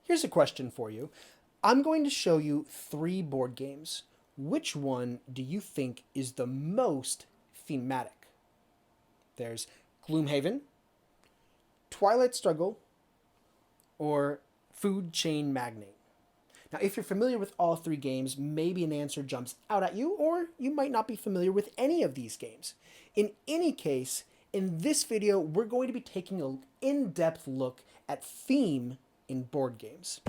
Here's a question for you. I'm going to show you 3 board games. Which one do you think is the most thematic? There's Gloomhaven, Twilight Struggle, or Food Chain Magnate. Now, if you're familiar with all 3 games, maybe an answer jumps out at you, or you might not be familiar with any of these games. In any case, in this video, we're going to be taking an in-depth look at theme in board games.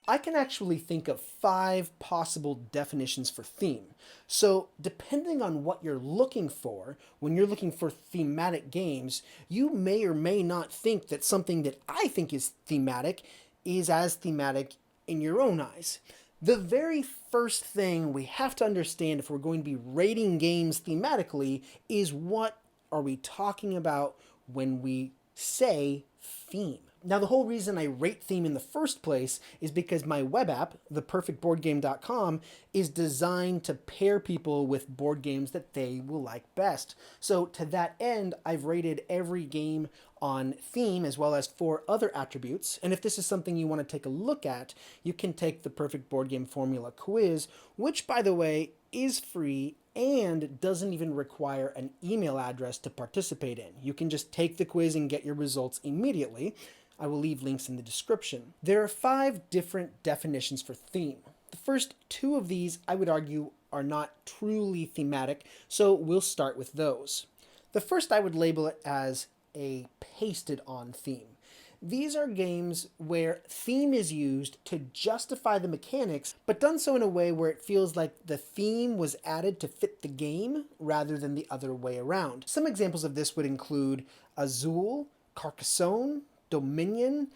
I can actually think of 5 possible definitions for theme. So depending on what you're looking for, when you're looking for thematic games, you may or may not think that something that I think is thematic is as thematic in your own eyes. The very first thing we have to understand if we're going to be rating games thematically is what are we talking about when we say theme. Now, the whole reason I rate theme in the first place is because my web app, theperfectboardgame.com, is designed to pair people with board games that they will like best. So to that end, I've rated every game on theme as well as 4 other attributes. And if this is something you want to take a look at, you can take the Perfect Board Game Formula quiz, which, by the way, is free and doesn't even require an email address to participate in. You can just take the quiz and get your results immediately. I will leave links in the description. There are 5 different definitions for theme. The first 2 of these, I would argue, are not truly thematic, so we'll start with those. The first I would label it as a pasted-on theme. These are games where theme is used to justify the mechanics, but done so in a way where it feels like the theme was added to fit the game rather than the other way around. Some examples of this would include Azul, Carcassonne, Dominion,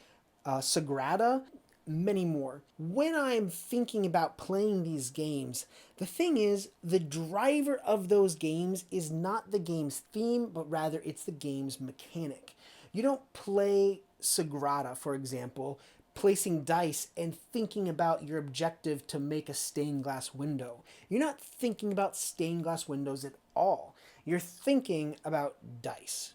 Sagrada, many more. When I'm thinking about playing these games, the thing is, the driver of those games is not the game's theme, but rather it's the game's mechanic. You don't play Sagrada, for example, placing dice and thinking about your objective to make a stained glass window. You're not thinking about stained glass windows at all. You're thinking about dice.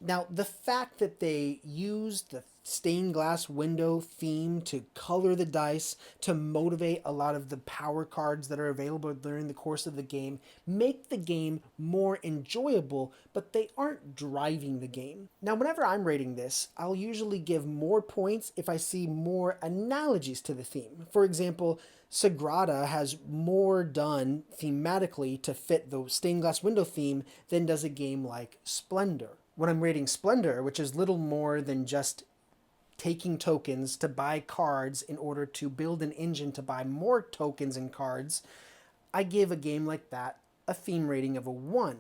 Now, the fact that they use the stained glass window theme to color the dice, to motivate a lot of the power cards that are available during the course of the game, make the game more enjoyable, but they aren't driving the game. Now, whenever I'm rating this, I'll usually give more points if I see more analogies to the theme. For example, Sagrada has more done thematically to fit the stained glass window theme than does a game like Splendor. When I'm rating Splendor, which is little more than just taking tokens to buy cards in order to build an engine to buy more tokens and cards, I give a game like that a theme rating of a 1.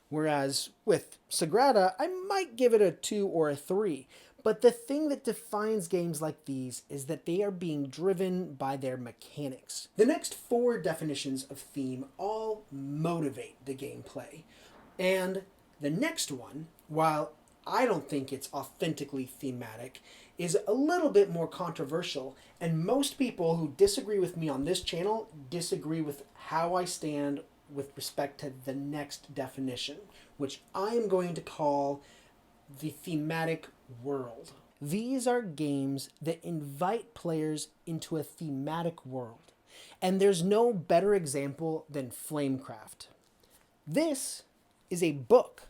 Whereas with Sagrada, I might give it a 2 or a 3. But the thing that defines games like these is that they are being driven by their mechanics. The next 4 definitions of theme all motivate the gameplay. And the next one, while I don't think it's authentically thematic, is a little bit more controversial, and most people who disagree with me on this channel disagree with how I stand with respect to the next definition, which I am going to call the thematic world. These are games that invite players into a thematic world, and there's no better example than Flamecraft. This is a book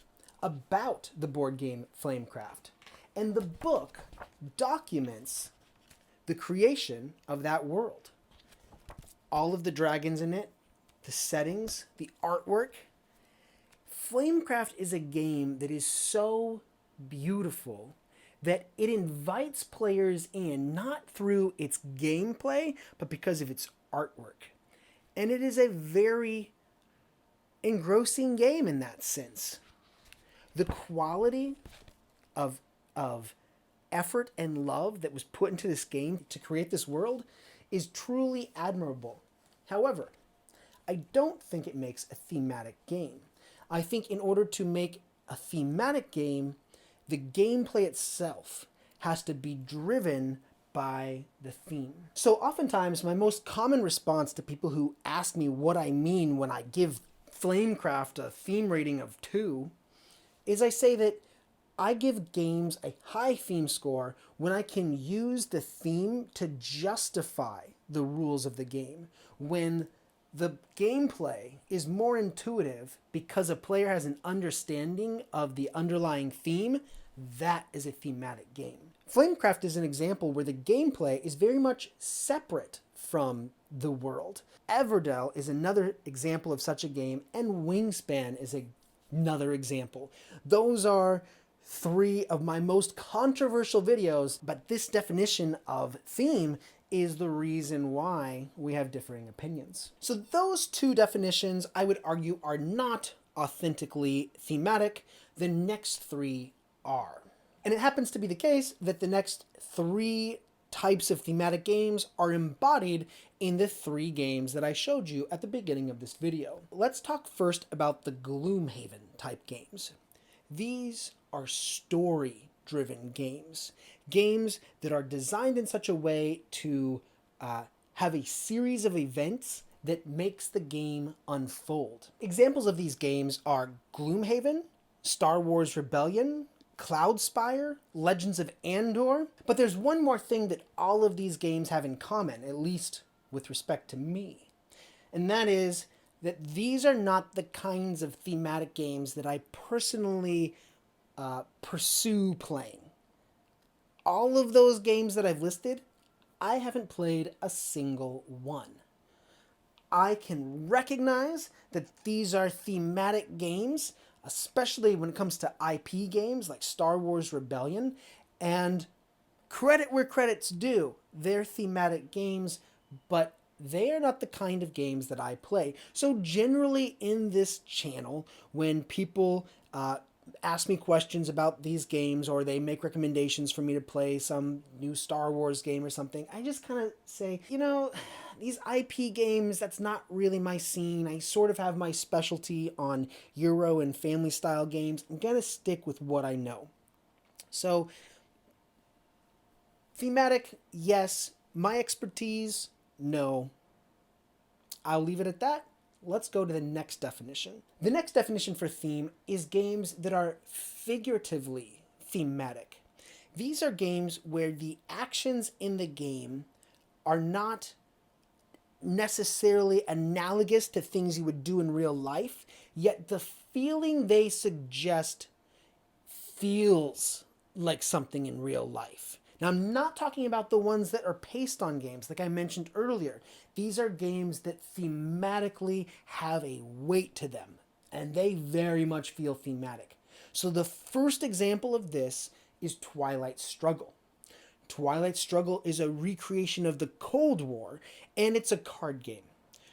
about the board game Flamecraft. And the book documents the creation of that world. All of the dragons in it, the settings, the artwork. Flamecraft is a game that is so beautiful that it invites players in, not through its gameplay, but because of its artwork. And it is a very engrossing game in that sense. The quality of effort and love that was put into this game to create this world is truly admirable. However, I don't think it makes a thematic game. I think in order to make a thematic game, the gameplay itself has to be driven by the theme. So oftentimes, my most common response to people who ask me what I mean when I give Flamecraft a theme rating of 2 is I say that I give games a high theme score when I can use the theme to justify the rules of the game. When the gameplay is more intuitive because a player has an understanding of the underlying theme, that is a thematic game. Flamecraft is an example where the gameplay is very much separate from the world. Everdell is another example of such a game, and Wingspan is another example. Those are three of my most controversial videos, but this definition of theme is the reason why we have differing opinions. So those two definitions, I would argue, are not authentically thematic. The next three are. And it happens to be the case that the next three types of thematic games are embodied in the three games that I showed you at the beginning of this video. Let's talk first about the Gloomhaven type games. These are story-driven games. Games that are designed in such a way to have a series of events that makes the game unfold. Examples of these games are Gloomhaven, Star Wars Rebellion, Cloudspire, Legends of Andor. But there's one more thing that all of these games have in common, at least with respect to me. And that is that these are not the kinds of thematic games that I personally pursue playing. All of those games that I've listed, I haven't played a single one. I can recognize that these are thematic games, especially when it comes to IP games like Star Wars Rebellion, and credit where credit's due, they're thematic games, but they are not the kind of games that I play. So generally in this channel, when people ask me questions about these games, or they make recommendations for me to play some new Star Wars game or something, I just kind of say, you know, these IP games, that's not really my scene. I sort of have my specialty on Euro and family style games. I'm going to stick with what I know. So, thematic, yes. My expertise, no. I'll leave it at that. Let's go to the next definition. The next definition for theme is games that are figuratively thematic. These are games where the actions in the game are not necessarily analogous to things you would do in real life, yet the feeling they suggest feels like something in real life. Now, I'm not talking about the ones that are based on games, like I mentioned earlier. These are games that thematically have a weight to them, and they very much feel thematic. So the first example of this is Twilight Struggle. Twilight Struggle is a recreation of the Cold War, and it's a card game.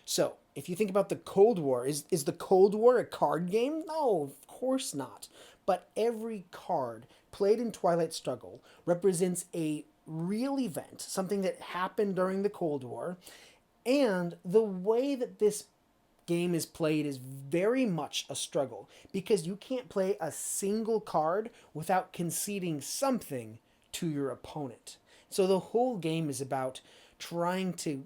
So, if you think about the Cold War, is the Cold War a card game? No, of course not. But every card played in Twilight Struggle represents a real event, something that happened during the Cold War, and the way that this game is played is very much a struggle, because you can't play a single card without conceding something to your opponent. So the whole game is about trying to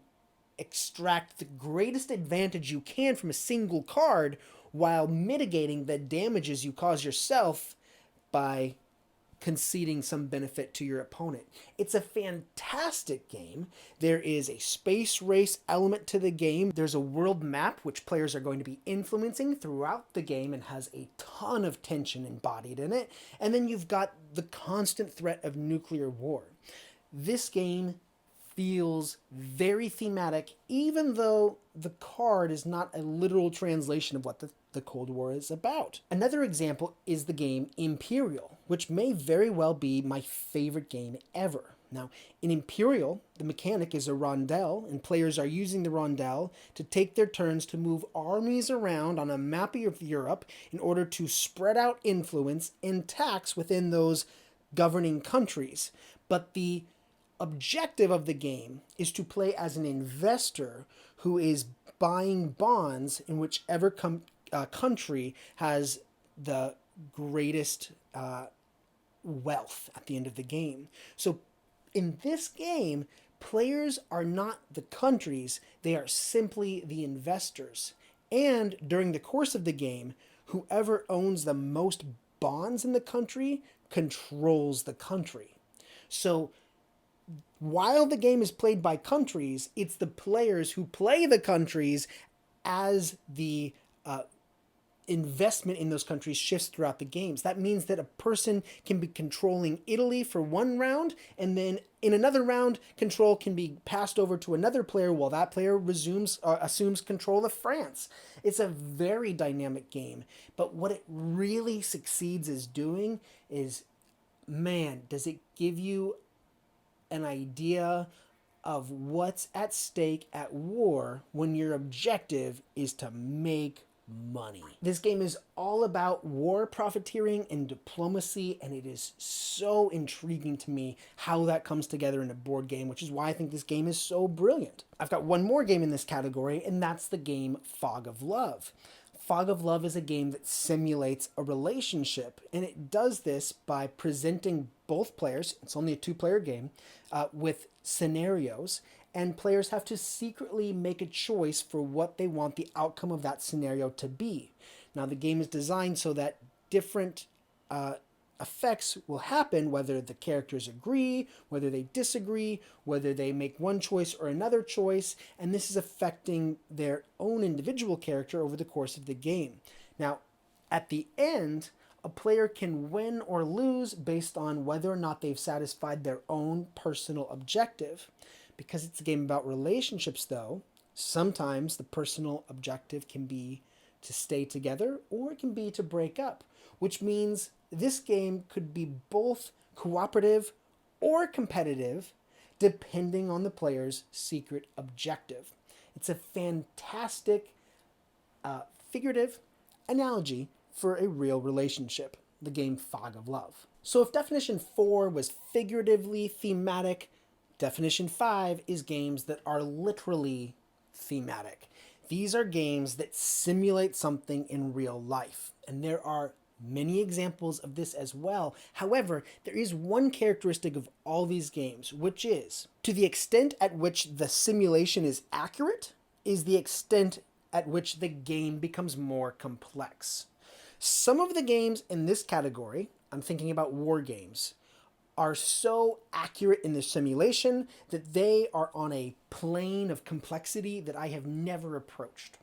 extract the greatest advantage you can from a single card while mitigating the damages you cause yourself by conceding some benefit to your opponent. It's a fantastic game. There is a space race element to the game. There's a world map which players are going to be influencing throughout the game and has a ton of tension embodied in it. And then you've got the constant threat of nuclear war. This game feels very thematic, even though the card is not a literal translation of what the Cold War is about. Another example is the game Imperial, which may very well be my favorite game ever. Now, in Imperial, the mechanic is a rondel, and players are using the rondel to take their turns to move armies around on a map of Europe in order to spread out influence and tax within those governing countries. But the objective of the game is to play as an investor who is buying bonds in whichever country has the greatest wealth at the end of the game. So in this game, players are not the countries, they are simply the investors. And during the course of the game, whoever owns the most bonds in the country controls the country. So while the game is played by countries, it's the players who play the countries as the investment in those countries shifts throughout the games. That means that a person can be controlling Italy for one round, and then in another round, control can be passed over to another player while that player assumes control of France. It's a very dynamic game, but what it really succeeds is doing is, man, does it give you an idea of what's at stake at war when your objective is to make money. This game is all about war profiteering and diplomacy, and it is so intriguing to me how that comes together in a board game, which is why I think this game is so brilliant. I've got one more game in this category, and that's the game Fog of Love. Fog of Love is a game that simulates a relationship, and it does this by presenting both players, it's only a two-player game, with scenarios, and players have to secretly make a choice for what they want the outcome of that scenario to be. Now, the game is designed so that different effects will happen, whether the characters agree, whether they disagree, whether they make one choice or another choice, and this is affecting their own individual character over the course of the game. Now, at the end, a player can win or lose based on whether or not they've satisfied their own personal objective. Because it's a game about relationships, though, sometimes the personal objective can be to stay together or it can be to break up, which means this game could be both cooperative or competitive depending on the player's secret objective. It's a fantastic figurative analogy for a real relationship, the game Fog of Love. So if definition 4 was figuratively thematic, definition 5 is games that are literally thematic. These are games that simulate something in real life, and there are many examples of this as well. However, there is one characteristic of all these games, which is, to the extent at which the simulation is accurate, is the extent at which the game becomes more complex. Some of the games in this category, I'm thinking about war games, are so accurate in their simulation that they are on a plane of complexity that I have never approached.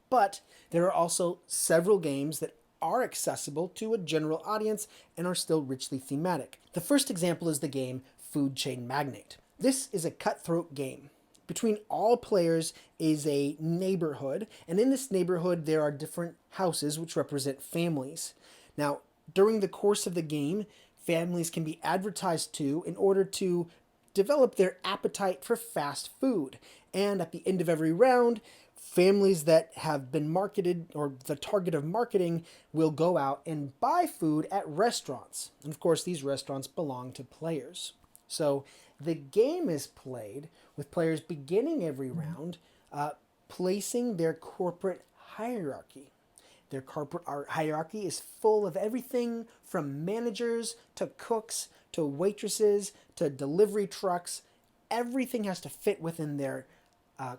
But there are also several games that are accessible to a general audience and are still richly thematic. The first example is the game Food Chain Magnate. This is a cutthroat game. Between all players is a neighborhood, and in this neighborhood there are different houses which represent families. Now, during the course of the game, families can be advertised to in order to develop their appetite for fast food. And at the end of every round, families that have been marketed or the target of marketing will go out and buy food at restaurants. And of course, these restaurants belong to players. So the game is played with players beginning every round placing their corporate hierarchy. Their corporate hierarchy is full of everything from managers to cooks to waitresses to delivery trucks. Everything has to fit within their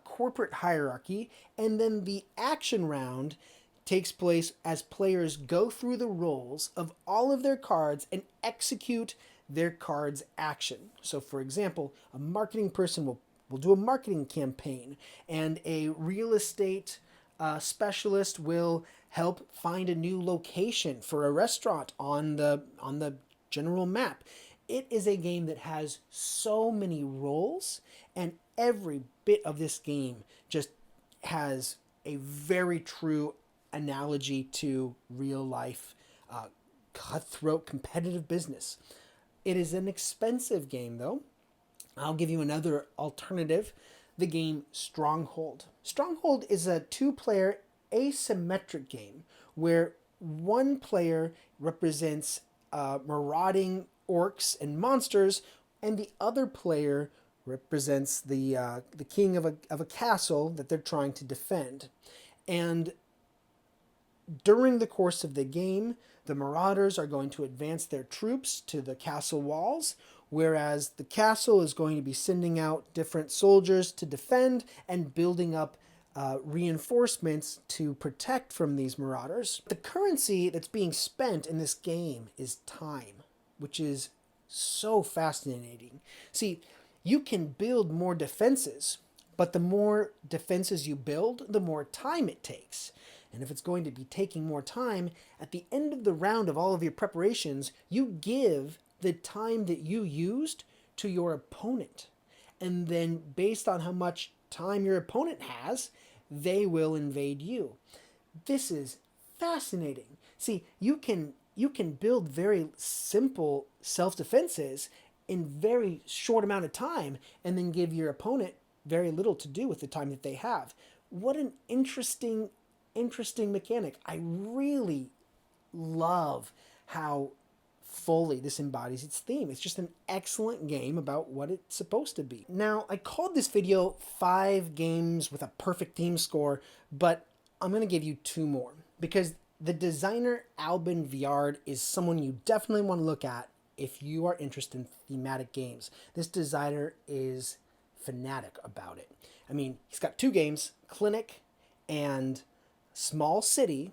corporate hierarchy. And then the action round takes place as players go through the roles of all of their cards and execute their card's action. So, for example, a marketing person will do a marketing campaign, and a real estate specialist will help find a new location for a restaurant on the general map. It is a game that has so many roles, and every bit of this game just has a very true analogy to real life cutthroat competitive business. It is an expensive game, though. I'll give you another alternative, the game Stronghold. Stronghold is a two-player asymmetric game where one player represents marauding orcs and monsters, and the other player represents the king of a castle that they're trying to defend. And during the course of the game, the marauders are going to advance their troops to the castle walls, whereas the castle is going to be sending out different soldiers to defend and building up reinforcements to protect from these marauders. The currency that's being spent in this game is time, which is so fascinating. See, you can build more defenses, but the more defenses you build, the more time it takes. And if it's going to be taking more time, at the end of the round of all of your preparations, you give the time that you used to your opponent. And then based on how much time your opponent has, they will invade you. This is fascinating. See, you can build very simple self-defenses in very short amount of time and then give your opponent very little to do with the time that they have. What an interesting mechanic. I really love how fully this embodies its theme. It's just an excellent game about what it's supposed to be. Now, I called this video 5 games with a perfect theme score, but I'm going to give you 2 more because the designer Albin Viard is someone you definitely want to look at if you are interested in thematic games. This designer is fanatic about it. I mean, he's got 2 games, Clinic and Small City.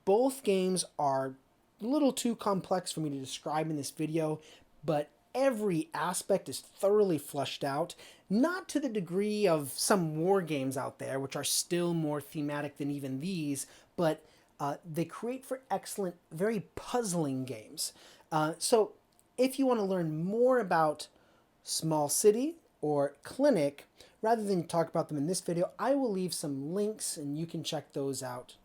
Both games are a little too complex for me to describe in this video, but every aspect is thoroughly fleshed out, not to the degree of some war games out there, which are still more thematic than even these, but they create for excellent, very puzzling games. So if you want to learn more about Small City or Clinic, rather than talk about them in this video, I will leave some links and you can check those out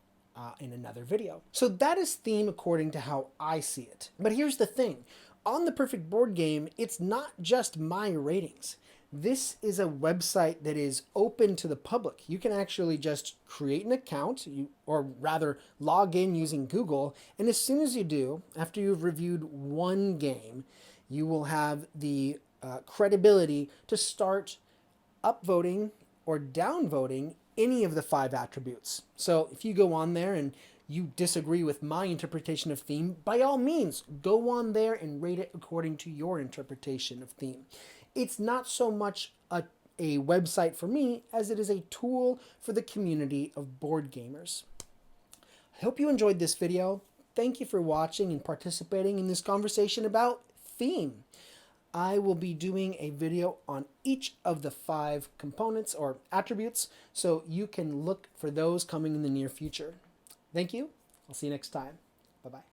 in another video. So that is theme according to how I see it. But here's the thing. On the Perfect Board Game, it's not just my ratings. This is a website that is open to the public. You can actually just create an account, or rather log in using Google, and as soon as you do, after you've reviewed 1 game, you will have the credibility to start upvoting or downvoting any of the 5 attributes. So if you go on there and you disagree with my interpretation of theme, by all means, go on there and rate it according to your interpretation of theme. It's not so much a website for me as it is a tool for the community of board gamers. I hope you enjoyed this video. Thank you for watching and participating in this conversation about theme. I will be doing a video on each of the 5 components or attributes, so you can look for those coming in the near future. Thank you. I'll see you next time. Bye-bye.